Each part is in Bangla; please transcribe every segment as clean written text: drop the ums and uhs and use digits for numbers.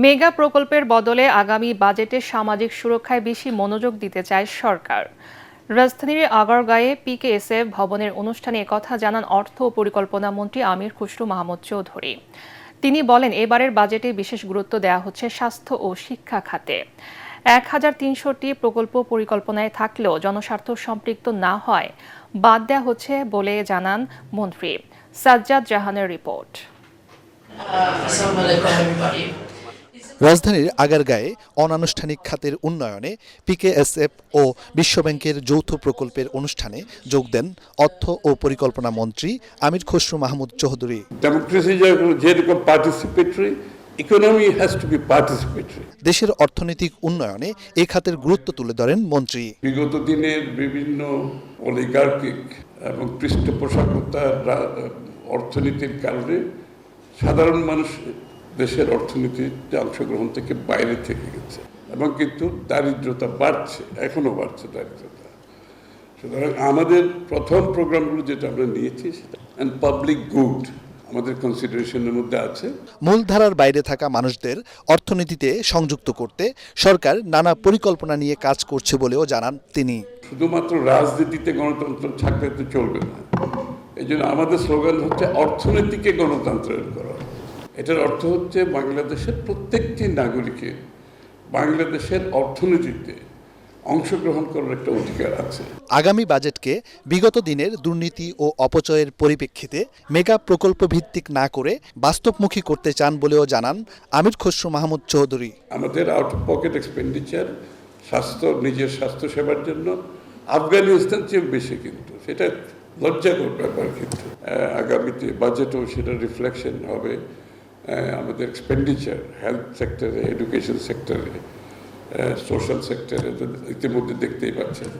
মেগা প্রকল্পের বদলে আগামী বাজেটে সামাজিক সুরক্ষায় বেশি মনোযোগ দিতে চায় সরকার। রাজধানীর আগারগাঁয়ে পিকেএসএফ ভবনের অনুষ্ঠানে একথা জানান অর্থ ও পরিকল্পনা মন্ত্রী আমির খসরু মাহমুদ চৌধুরী। তিনি বলেন, এবারের বাজেটে বিশেষ গুরুত্ব দেওয়া হচ্ছে স্বাস্থ্য ও শিক্ষা খাতে। 1300টি প্রকল্প পরিকল্পনায় থাকলেও জনস্বার্থ সম্পৃক্ত না হয় বাদ দেওয়া হচ্ছে বলে জানান মন্ত্রী। সাজ্জাদ জাহানের রিপোর্ট। রাজধানীর আগারগাঁয়ে অনানুষ্ঠানিক খাতের উন্নয়নে পিকেএসএফ ও বিশ্বব্যাংকের যৌথ প্রকল্পের অনুষ্ঠানে যোগ দেন অর্থ ও পরিকল্পনা মন্ত্রী আমির খসরু মাহমুদ চৌধুরী। দেশের অর্থনৈতিক উন্নয়নে এ খাতের গুরুত্ব তুলে ধরেন মন্ত্রী। বিগত দিনের বিভিন্ন অলিগার্কিক এবং পৃষ্ঠপোষকতার অর্থনীতির কারণে সাধারণ মানুষ দেশের অর্থনীতিতে অংশগ্রহণ থেকে বাইরে থেকে গেছে এবং কিন্তু দারিদ্রতা বাড়ছে, এখনো বাড়ছে দারিদ্রতা। সুতরাং আমাদের প্রথম প্রোগ্রামগুলো যেটা আমরা নিয়েছি সেটা পাবলিক গুড আমাদের কনসিডারেশনের মধ্যে আছে। মূলধারার বাইরে থাকা মানুষদের অর্থনীতিতে সংযুক্ত করতে সরকার নানা পরিকল্পনা নিয়ে কাজ করছে বলেও জানান তিনি। শুধুমাত্র রাজনীতিতে গণতন্ত্র থাকলে তো চলবে না, এই জন্য আমাদের স্লোগান হচ্ছে অর্থনীতিকে গণতন্ত্রের করা। এটার অর্থ হচ্ছে বাংলাদেশের প্রত্যেকটি নাগরিকের বাংলাদেশের অর্থনীতিতে অংশগ্রহণ করার একটা অধিকার আছে। আগামী বাজেটকে বিগত দিনের দুর্নীতি ও অপচয়ের পরিপ্রেক্ষিতে মেগা প্রকল্প ভিত্তিক না করে বাস্তবমুখী করতে চান বলেও জানান আমির খসরু মাহমুদ চৌধুরী। আমাদের আউট অফ পকেট এক্সপেন্ডিচার নিজের স্বাস্থ্য সেবার জন্য আফগানিস্তান চেয়ে বেশি, কিন্তু সেটা লজ্জাকর ব্যাপার। কিন্তু আগামীতে বাজেটও সেটা রিফ্লেকশন হবে। আমাদের এক্সপেন্ডিচার হেলথ সেক্টরে, এডুকেশন সেক্টরে, সোশ্যাল সেক্টরে ইতিমধ্যে দেখতেই পাচ্ছেন,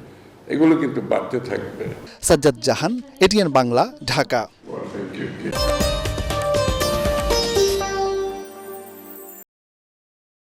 এগুলো কিন্তু বাড়তে থাকবে। সাজ্জাদ জাহান, এটিএন বাংলা, ঢাকা।